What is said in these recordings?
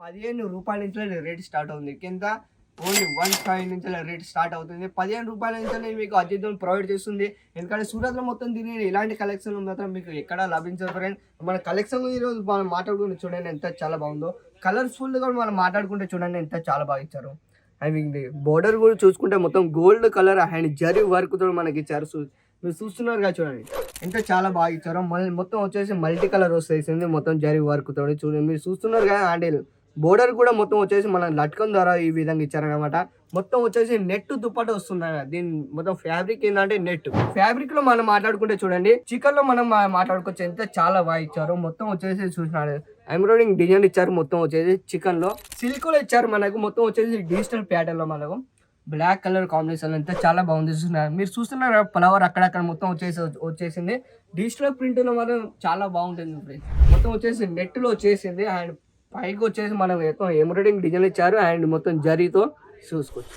రూ. 15 నుంచి rate start అవుతుంది. కింద ఓన్లీ 15 నుంచి రేట్ స్టార్ట్ అవుతుంది. రూ. 15 నుంచి మీకు అజిత్ ప్రొవైడ్ చేస్తుంది. ఎందుకంటే సూరత్‌లో మొత్తం దీని ఇలాంటి కలెక్షన్ మాత్రం మీకు ఎక్కడా లభించదు ఫ్రెండ్. మన కలెక్షన్ ఈరోజు మనం మాట్లాడుకుంటే చూడండి ఎంత చాలా బాగుందో. కలర్ఫుల్‌గా మనం మాట్లాడుకుంటే చూడండి ఎంత చాలా బాగా ఇచ్చారు. ఐ మీన్ బోర్డర్ కూడా చూసుకుంటే మొత్తం గోల్డ్ కలర్ అండ్ జరీ వర్క్‌తో మనకి ఇచ్చారు. మీరు చూస్తున్నారుగా చూడండి ఎంత చాలా బాగా ఇచ్చారో. మొత్తం వచ్చేసి మల్టీ కలర్ వస్తుంది మొత్తం జరీ వర్క్‌తో చూడండి. మీరు చూస్తున్నారు కదా హ్యాండిల్ బోర్డర్ కూడా మొత్తం వచ్చేసి మన లట్కన్ ద్వారా ఈ విధంగా ఇచ్చారనమాట. మొత్తం వచ్చేసి నెట్ దుప్పట వస్తుంది. దీని మొత్తం ఫ్యాబ్రిక్ ఏంటంటే నెట్ ఫ్యాబ్రిక్ లో మనం మాట్లాడుకుంటే చూడండి చికెన్ లో మనం మాట్లాడుకోవచ్చు ఎంత చాలా బాగా ఇచ్చారు. మొత్తం వచ్చేసి చూసినాడు ఎంబ్రాయిడింగ్ డిజైన్ ఇచ్చారు. మొత్తం వచ్చేసి చికెన్ లో సిల్క్ లో ఇచ్చారు మనకు. మొత్తం వచ్చేసి డిజిటల్ ప్యాటర్న్ లో మనకు బ్లాక్ కలర్ కాంబినేషన్ అంతా చాలా బాగుంది. చూస్తున్నారు మీరు చూస్తున్నారు ఫ్లవర్ అక్కడక్కడ మొత్తం వచ్చేసింది. డిజిటల్ ప్రింట్ లో మాత్రం చాలా బాగుంటుంది. మొత్తం వచ్చేసి నెట్ లో వచ్చేసింది అండ్ పైకి వచ్చేసి మనం ఎంబ్రాయిడింగ్ డిజైన్ ఇచ్చారు అండ్ మొత్తం జరీతో చూసుకోవచ్చు.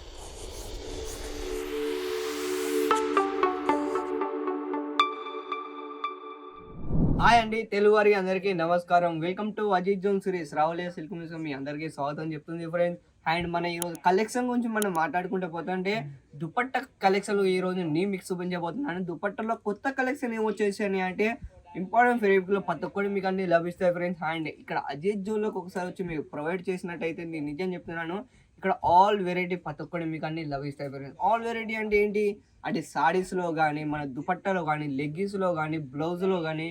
హాయ్ అండి తెలుగు వారి అందరికీ నమస్కారం. Welcome to Ajith zone series రావులే సిల్క్ మ్యూజియం. మీ అందరికీ స్వాగతం చెప్తుంది ఫ్రెండ్స్. అండ్ మన ఈరోజు కలెక్షన్ గురించి మనం మాట్లాడుకుంటే పోతుంటే దుపట్ట కలెక్షన్ ఈ రోజు నీ మీకు చూపించబోతున్నాను. దుపట్టలో కొత్త కలెక్షన్ ఏమొచ్చేసాయి అంటే ఇంపార్టెంట్ ఫేబ్రిక్లో ప్రతి ఒక్కటి మీకు అన్ని లభిస్తాయి ఫ్రెండ్స్. అండ్ ఇక్కడ అజిత్ జోన్లోకి ఒకసారి వచ్చి మీకు ప్రొవైడ్ చేసినట్టయితే నేను నిజం చెప్తున్నాను ఇక్కడ ఆల్ వెరైటీ ప్రతి ఒక్కటి మీకు అన్ని లభిస్తాయి ఫ్రెండ్స్. ఆల్ వెరైటీ అంటే ఏంటి అంటే సారీస్లో కానీ మన దుపట్టలో కానీ లెగ్గిన్స్లో కానీ బ్లౌజ్లో కానీ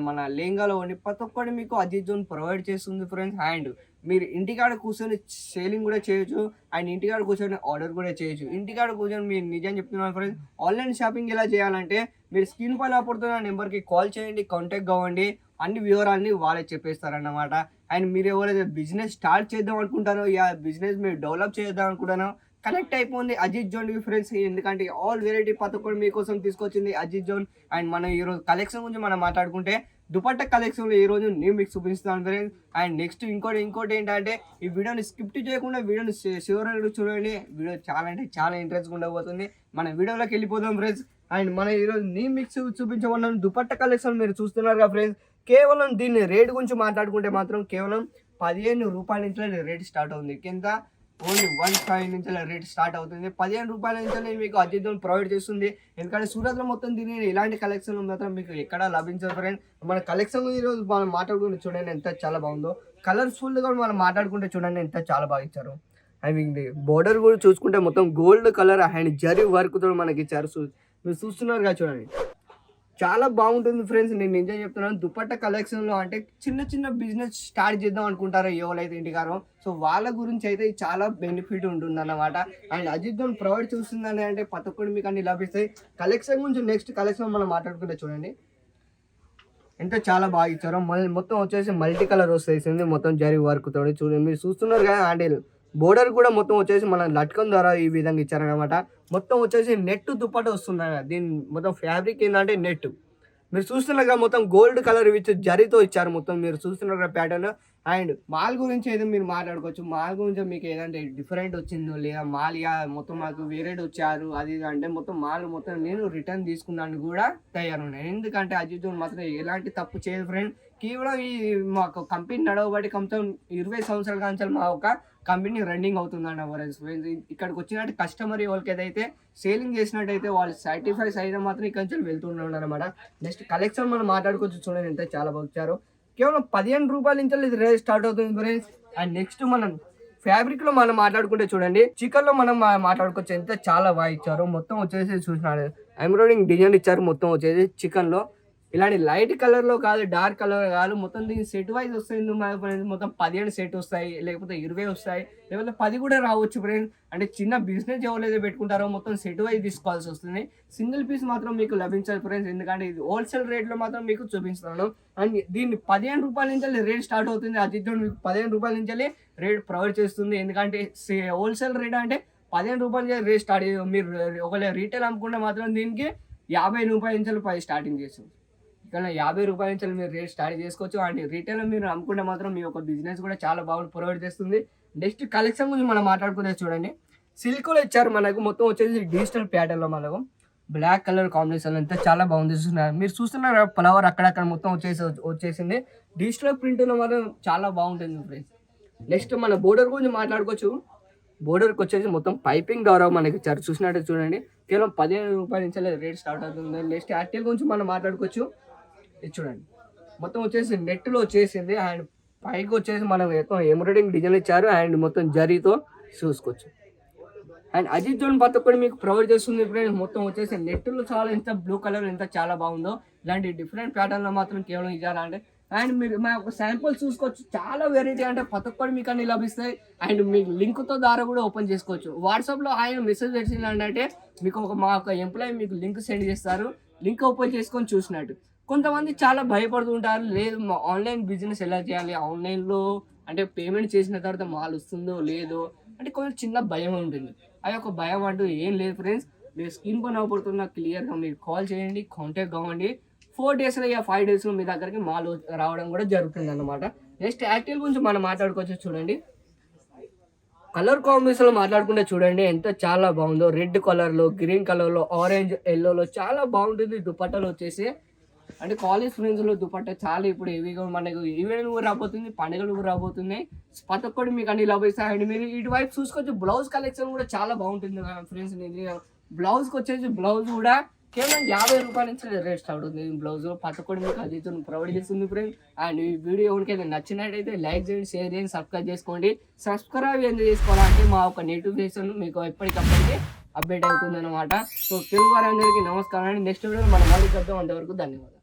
మన లెహంగాలో కానీ ప్రతి ఒక్కటి మీకు అజిత్ జోన్ ప్రొవైడ్ చేస్తుంది ఫ్రెండ్స్. అండ్ మీరు ఇంటికాడ కూర్చొని సేలింగ్ కూడా చేయొచ్చు అండ్ ఇంటికాడ కూర్చొని ఆర్డర్ కూడా చేయొచ్చు. ఇంటికాడ కూర్చొని మీరు నిజం చెప్తున్నాను ఫ్రెండ్స్. ఆన్లైన్ షాపింగ్ ఎలా చేయాలంటే మీరు స్క్రీన్ పైన పడుతున్న నెంబర్కి కాల్ చేయండి, కాంటాక్ట్ కావండి, అన్ని వివరాలని వాళ్ళే చెప్పేస్తారన్నమాట. అండ్ మీరు ఎవరైతే బిజినెస్ స్టార్ట్ చేద్దాం అనుకుంటారో బిజినెస్ మీరు డెవలప్ చేద్దాం అనుకుంటారో కనెక్ట్ అయిపోయింది అజిత్ జోన్ ఫ్రెండ్స్. ఎందుకంటే ఆల్ వెరైటీ ప్రతి ఒక్కటి మీకోసం తీసుకొచ్చింది అజిత్ జోన్. అండ్ మనం ఈరోజు కలెక్షన్ గురించి మనం మాట్లాడుకుంటే దుపట్ట కలెక్షన్లో ఈ రోజు నేను మీకు చూపిస్తాను ఫ్రెండ్స్. అండ్ నెక్స్ట్ ఇంకోటి ఏంటంటే ఈ వీడియోని స్కిప్ చేయకుండా వీడియోని చివరి చూడండి. వీడియో చాలా అంటే చాలా ఇంట్రెస్ట్గా ఉండబోతుంది. మన వీడియోలోకి వెళ్ళిపోదాం ఫ్రెండ్స్. అండ్ మన ఈరోజు నేను మీకు చూపించబోతున్నాను దుపట్ట కలెక్షన్. మీరు చూస్తున్నారు కదా ఫ్రెండ్స్. కేవలం దీన్ని రేట్ గురించి మాట్లాడుకుంటే మాత్రం కేవలం రూ. 15 నుంచి రేట్ స్టార్ట్ అవుతుంది. కింద ఓన్లీ 15 నుంచి రేట్ స్టార్ట్ అవుతుంది. రూ. 15 నుంచి మీకు అజిత్ ప్రొవైడ్ చేస్తుంది. ఎందుకంటే సూరత్‌లో మొత్తం దీని ఇలాంటి కలెక్షన్ మాత్రం మీకు ఎక్కడా లభించదు ఫ్రెండ్. మన కలెక్షన్ ఈరోజు మనం మాట్లాడుకుంటే చూడండి ఎంత చాలా బాగుందో. కలర్ఫుల్గా మనం మాట్లాడుకుంటే చూడండి ఎంత చాలా బాగా ఇచ్చారు. ఐ మీన్ బోర్డర్ కూడా చూసుకుంటే మొత్తం గోల్డ్ కలర్ అండ్ జరీ వర్క్తో మనకి ఇచ్చారు. మీరు చూస్తున్నారు కదా చూడండి చాలా బాగుంటుంది ఫ్రెండ్స్. నేను నిజం చెప్తున్నాను దుపట్ట కలెక్షన్లో అంటే చిన్న బిజినెస్ స్టార్ట్ చేద్దాం అనుకుంటారో ఎవరైతే ఇంటికారో సో వాళ్ళ గురించి అయితే చాలా బెనిఫిట్ ఉంటుంది అన్నమాట. అండ్ అజిత్ ప్రొవైడ్ చూస్తుందని అంటే ప్రతి ఒక్కటి మీకు అన్ని లభిస్తాయి. కలెక్షన్ గురించి నెక్స్ట్ కలెక్షన్ మనం మాట్లాడుకుంటే చూడండి ఎంత చాలా బాగా ఇచ్చారో. మొత్తం వచ్చేసి మల్టీ కలర్ వస్తుంది మొత్తం జరీ వర్క్ తోటి చూడండి. మీరు చూస్తున్నారు కదా హ్యాండిల్ బోర్డర్ కూడా మొత్తం వచ్చేసి మన లట్కన్ ద్వారా ఈ విధంగా ఇచ్చారనమాట. మొత్తం వచ్చేసి నెట్ దుప్పట వస్తుంది. దీని మొత్తం ఫ్యాబ్రిక్ ఏంటంటే నెట్ మీరు చూస్తున్నారు మొత్తం గోల్డ్ కలర్ విత్ జరీతో ఇచ్చారు. మొత్తం మీరు చూస్తున్నారు ప్యాటర్న్. అండ్ మాల్ గురించి ఏదో మీరు మాట్లాడుకోవచ్చు. మాల్ గురించి మీకు ఏదంటే డిఫరెంట్ వచ్చిందో లేదా మాల్ మొత్తం మాకు వేరే వచ్చారు అది అంటే మొత్తం మాల్ మొత్తం నేను రిటర్న్ తీసుకున్నాను కూడా తయారున్నాను. ఎందుకంటే అజిత్ జోన్ మాత్రం ఎలాంటి తప్పు చేయదు ఫ్రెండ్. కేవలం ఈ మాకు కంపెనీ నడవబట్టి కొంచెం 20 సంవత్సరాల కాంచాలి మా ఒక కంపెనీ రన్నింగ్ అవుతుందన్న ఫ్రెండ్స్. ఇక్కడికి వచ్చినట్టు కస్టమర్ ఎవరికి ఏదైతే సేలింగ్ చేసినట్టయితే వాళ్ళు సాటిస్ఫైస్ అయితే మాత్రం ఇక్కడ నుంచి వెళ్తున్నాడు అనమాట. నెక్స్ట్ కలెక్షన్ మనం మాట్లాడుకోవచ్చు చూడండి ఎంత చాలా వచ్చారు. కేవలం రూ. 15 నుంచి ఇది రేట్ స్టార్ట్ అవుతుంది ఫ్రెండ్స్. అండ్ నెక్స్ట్ మనం ఫ్యాబ్రిక్ లో మనం మాట్లాడుకుంటే చూడండి చికెన్ లో మనం మాట్లాడుకోవచ్చు ఎంత చాలా బాగా ఇచ్చారు. మొత్తం వచ్చేసి చూసినాడు ఎంబ్రాయిడింగ్ డిజైన్ ఇచ్చారు. మొత్తం వచ్చేసి చికెన్ లో ఇలాంటి లైట్ కలర్ లో కాదు డార్క్ కలర్ కాదు మొత్తం దీనికి సెట్ వైజ్ వస్తుంది. మొత్తం 15 సెట్ వస్తాయి లేకపోతే 20 వస్తాయి లేకపోతే 10 కూడా రావచ్చు ఫ్రెండ్స్. అంటే చిన్న బిజినెస్ ఎవరైతే పెట్టుకుంటారో మొత్తం సెట్ వైజ్ తీసుకోవాల్సి వస్తుంది. సింగిల్ పీస్ మాత్రం మీకు లభించాలి ఫ్రెండ్స్. ఎందుకంటే ఇది హోల్సేల్ రేట్ లో మాత్రం మీకు చూపిస్తున్నాను. అండ్ దీన్ని రూ. 15 నుంచి రేట్ స్టార్ట్ అవుతుంది. అజిత్ మీకు రూ. 15 నుంచి రేట్ ప్రొవైడ్ చేస్తుంది. ఎందుకంటే హోల్సేల్ రేట్ అంటే రూ. 15 నుంచి రేట్ స్టార్ట్. మీరు ఒకవేళ రీటైల్ అమ్ముకుంటే మాత్రం దీనికి రూ. 50 నుంచి స్టార్టింగ్ చేస్తుంది. ఇక్కడ రూ. 50 నుంచి మీరు రేట్ స్టార్ట్ చేసుకోవచ్చు. అండ్ రీటైల్ మీరు అమ్ముకుంటే మాత్రం మీ యొక్క బిజినెస్ కూడా చాలా బాగా ప్రొవైడ్ చేస్తుంది. నెక్స్ట్ కలెక్షన్ గురించి మనం మాట్లాడుకునే చూడండి సిల్క్లో ఇచ్చారు మనకు. మొత్తం వచ్చేసి డిజిటల్ ప్యాటర్న్లో మనకు బ్లాక్ కలర్ కాంబినేషన్ అంతా చాలా బాగుంది. చూస్తున్నారు మీరు చూస్తున్నారు ఫ్లవర్ అక్కడక్కడ మొత్తం వచ్చేసింది. డిజిటల్ ప్రింట్లో మాత్రం చాలా బాగుంటుంది ఫ్రెండ్స్. నెక్స్ట్ మన బోర్డర్ గురించి మాట్లాడుకోవచ్చు. బోర్డర్కి వచ్చేసి మొత్తం పైపింగ్ ద్వారా మనకి ఇచ్చారు. చూసినట్టు చూడండి, కేవలం 15 రూపాయల నుంచి రేట్ స్టార్ట్ అవుతుంది. నెక్స్ట్ యాక్టివ్ గురించి మనం మాట్లాడుకోవచ్చు. ఇది చూడండి, మొత్తం వచ్చేసి నెట్లో వచ్చేసింది. అండ్ పైకి వచ్చేసి మనం ఎంబ్రాయిడింగ్ డిజైన్ ఇచ్చారు. అండ్ మొత్తం జరీతో చూసుకోవచ్చు. అండ్ అజిత్ జోన్ పత్త కూడా మీకు ప్రొవైడ్ చేస్తుంది ఫ్రెండ్స్. మొత్తం వచ్చేసి నెట్లో చాలా ఎంత బ్లూ కలర్ ఎంత చాలా బాగుందో. ఇలాంటి డిఫరెంట్ ప్యాటర్న్లో మాత్రం కేవలం ఇవ్వాలంటే. అండ్ మీరు మా యొక్క శాంపుల్ చూసుకోవచ్చు. చాలా వెరైటీ అంటే ప్రతి ఒక్కటి మీకు అన్ని లభిస్తాయి. అండ్ మీ లింక్తో ద్వారా కూడా ఓపెన్ చేసుకోవచ్చు. వాట్సాప్లో ఆయన మెసేజ్ వచ్చిందంటే మీకు మా యొక్క ఎంప్లాయీ మీకు లింక్ సెండ్ చేస్తారు. లింక్ ఓపెన్ చేసుకొని చూసినట్టు. కొంతమంది చాలా భయపడుతుంటారు, లేదు ఆన్లైన్ బిజినెస్ ఎలా చేయాలి, ఆన్లైన్లో అంటే పేమెంట్ చేసిన తర్వాత మాల్ వస్తుందో లేదో అంటే కొంచెం చిన్న భయం ఉంటుంది. ఆ యొక్క భయం అంటూ ఏం లేదు ఫ్రెండ్స్. మీరు స్క్రీన్ పైన అవపడుతున్న క్లియర్గా మీరు కాల్ చేయండి, కాంటాక్ట్ కావండి. 4 డేస్లో 5 డేస్లో మీ దగ్గరికి మాల్ రావడం కూడా జరుగుతుంది అన్నమాట. నెక్స్ట్ యాక్టివ్ గురించి మనం మాట్లాడుకోవచ్చు. చూడండి, కలర్ కాంబినేషన్లో మాట్లాడుకుంటే చూడండి ఎంత చాలా బాగుందో. రెడ్ కలర్లో, గ్రీన్ కలర్లో, ఆరెంజ్ ఎల్లోలో చాలా బాగుంటుంది. దుపట్టాలు వచ్చేసి అంటే కాలేజ్ ఫ్రెండ్స్లో దుపట్టా చాలా ఇప్పుడు హెవీగా మనకు ఈవెంట్ కూడా రాబోతుంది, పండుగలు కూడా రాబోతున్నాయి. ప్రతి ఒక్కటి మీకు అన్ని లభిస్తాయి. అండ్ మీరు ఇటువైపు చూసుకోవచ్చు, బ్లౌజ్ కలెక్షన్ కూడా చాలా బాగుంటుంది ఫ్రెండ్స్. బ్లౌజ్కి వచ్చేసి బ్లౌజ్ కూడా కేవలం 50 రూపాయల నుంచి రేట్ స్టార్ట్ అవుతుంది. బ్లౌజ్ ప్రతి ఒక్కటి మీకు అది ప్రొవైడ్ చేస్తుంది ఫ్రెండ్స్. అండ్ ఈ వీడియో ఎవరికైతే నచ్చినట్టయితే లైక్ చేయండి, షేర్ చేయండి, సబ్స్క్రైబ్ చేసుకోండి. సబ్స్క్రైబ్ ఎందుకు చేసుకోవాలంటే మా ఒక నోటిఫికేషన్ మీకు ఎప్పటికప్పటికి అప్డేట్ అవుతుంది అనమాట. సో తెలుగు వారందరికీ నమస్కారం అండి. నెక్స్ట్ వీడియో మనం మళ్ళీ చెప్తాం. అంతవరకు ధన్యవాదాలు.